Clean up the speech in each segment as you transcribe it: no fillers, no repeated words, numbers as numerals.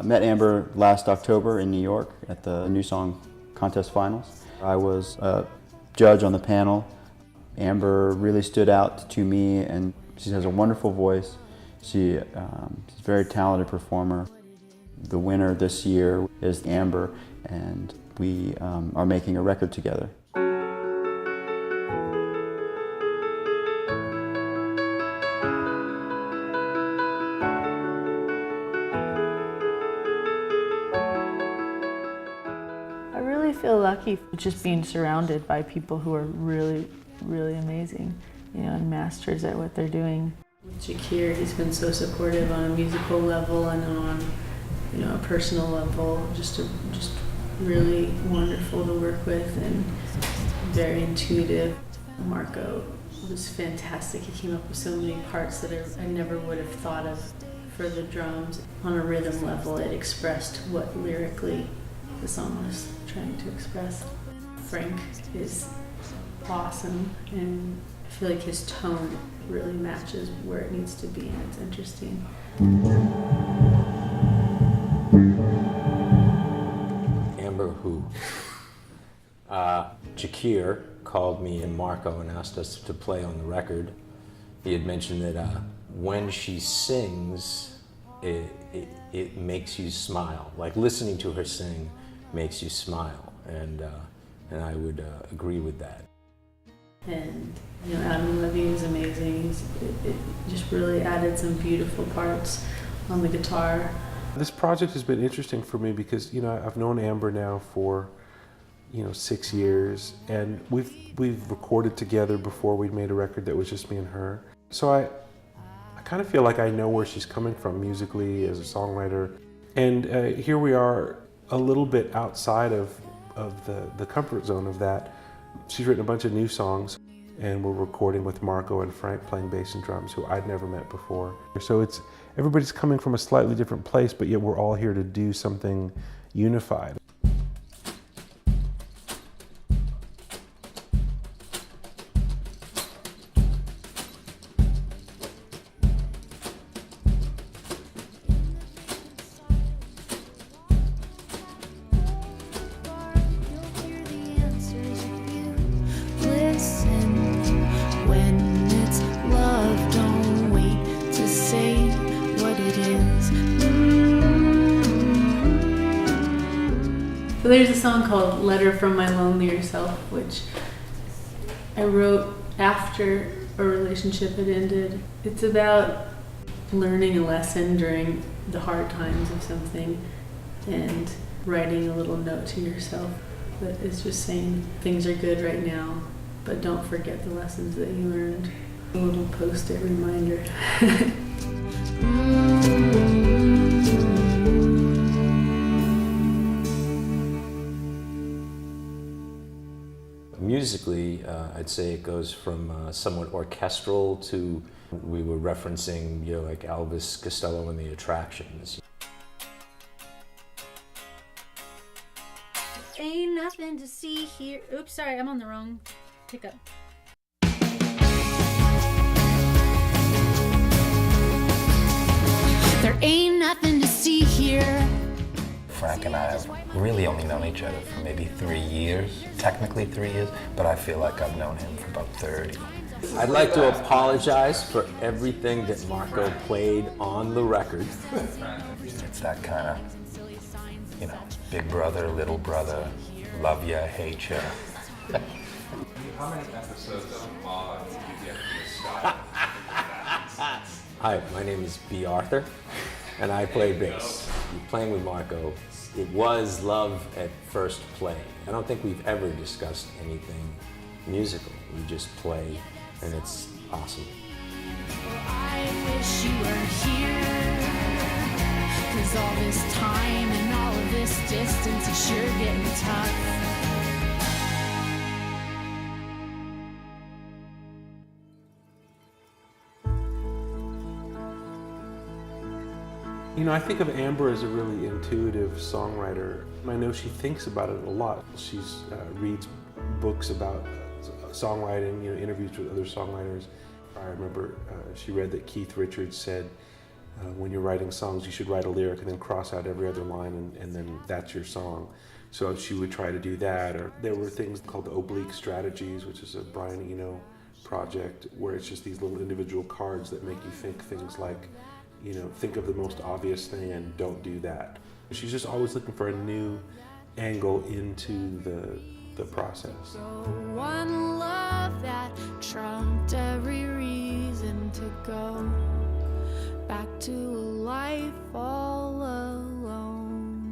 Met Amber last October in New York at the NewSong contest finals. I was a judge on the panel. Amber really stood out to me, and she has a wonderful voice. She's a very talented performer. The winner this year is Amber, and we are making a record together. I really feel lucky just being surrounded by people who are really, really amazing, you know, and masters at what they're doing. Shakir, he's been so supportive on a musical level and on, you know, a personal level. Just really wonderful to work with and very intuitive. Marco was fantastic. He came up with so many parts that I never would have thought of for the drums. On a rhythm level, it expressed what lyrically the song was trying to express. Frank is awesome, and I feel like his tone really matches where it needs to be, and it's interesting. Amber who? Shakir called me and Marco and asked us to play on the record. He had mentioned that when she sings, it makes you smile. Like listening to her sing makes you smile, and I would agree with that. And you know, Adam Levine is amazing. It just really added some beautiful parts on the guitar. This project has been interesting for me because, you know, I've known Amber now for, you know, 6 years, and we've recorded together before. We'd made a record that was just me and her. So I kind of feel like I know where she's coming from musically as a songwriter. And here we are a little bit outside of the comfort zone of that. She's written a bunch of new songs, and we're recording with Marco and Frank playing bass and drums, who I'd never met before. So everybody's coming from a slightly different place, but yet we're all here to do something unified. So there's a song called Letter from My Lonelier Self, which I wrote after a relationship had ended. It's about learning a lesson during the hard times of something and writing a little note to yourself that is just saying things are good right now, but don't forget the lessons that you learned. A little post-it reminder. Musically, I'd say it goes from somewhat orchestral to, we were referencing, you know, like Elvis Costello and the Attractions. Ain't nothing to see here. Oops, sorry, I'm on the wrong pickup. There ain't nothing to see here. Frank and I have really only known each other for maybe 3 years, technically 3 years, but I feel like I've known him for about 30. I'd like to apologize for everything that Marco played on the record. It's that kind of, you know, big brother, little brother, love ya, hate ya. How many episodes of Mod did you get to start? Hi, my name is B. Arthur, and I play bass. Playing with Marco, it was love at first play. I don't think we've ever discussed anything musical. We just play, and it's awesome. I wish you were here, 'cause all this time and all of this distance is sure getting tough. You know, I think of Amber as a really intuitive songwriter. I know she thinks about it a lot. She reads books about songwriting, you know, interviews with other songwriters. I remember she read that Keith Richards said when you're writing songs, you should write a lyric and then cross out every other line, and then that's your song. So she would try to do that. Or there were things called the oblique strategies, which is a Brian Eno project, where it's just these little individual cards that make you think things like, think of the most obvious thing and don't do that. She's just always looking for a new angle into the process. So one love that trumped every reason to go back to a life all alone.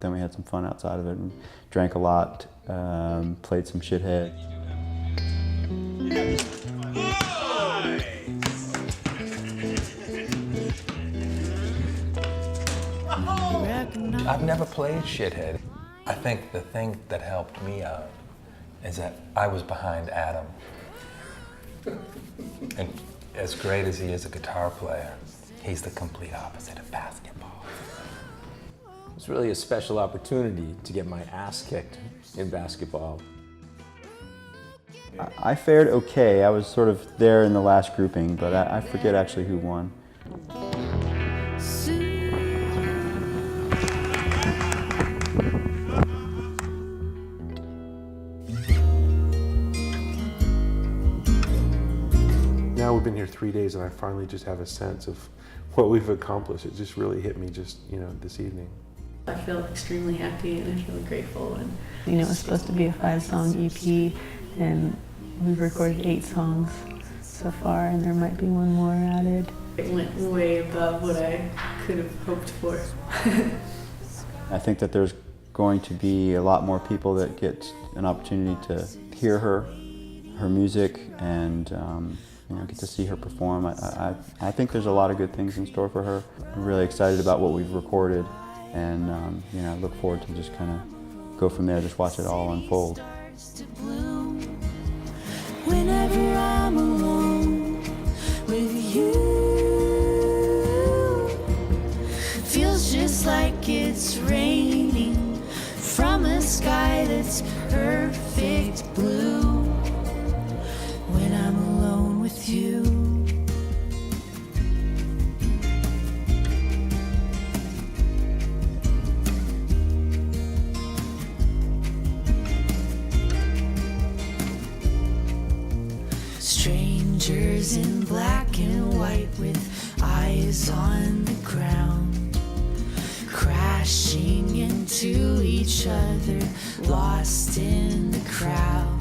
Then we had some fun outside of it and drank a lot, played some shithead. I've never played shithead. I think the thing that helped me out is that I was behind Adam. And as great as he is a guitar player, he's the complete opposite of basketball. It was really a special opportunity to get my ass kicked in basketball. I fared okay. I was sort of there in the last grouping, but I forget actually who won. Now we've been here 3 days and I finally just have a sense of what we've accomplished. It just really hit me just, this evening. I feel extremely happy and I feel grateful. And it was supposed to be a 5-song EP, and we've recorded 8 songs so far, and there might be one more added. It went way above what I could have hoped for. I think that there's going to be a lot more people that get an opportunity to hear her music, and get to see her perform. I think there's a lot of good things in store for her. I'm really excited about what we've recorded, and I look forward to just kind of go from there, just watch it all unfold. Whenever I'm alone with you, feels just like it's raining from a sky that's perfect blue. When I'm alone with you. Strangers in black and white with eyes on the ground, crashing into each other, lost in the crowd.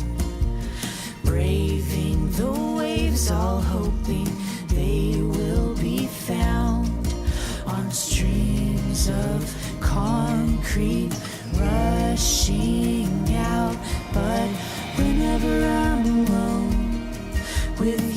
Braving the waves, all hoping they will be found on streams of concrete rushing out. But whenever I'm alone with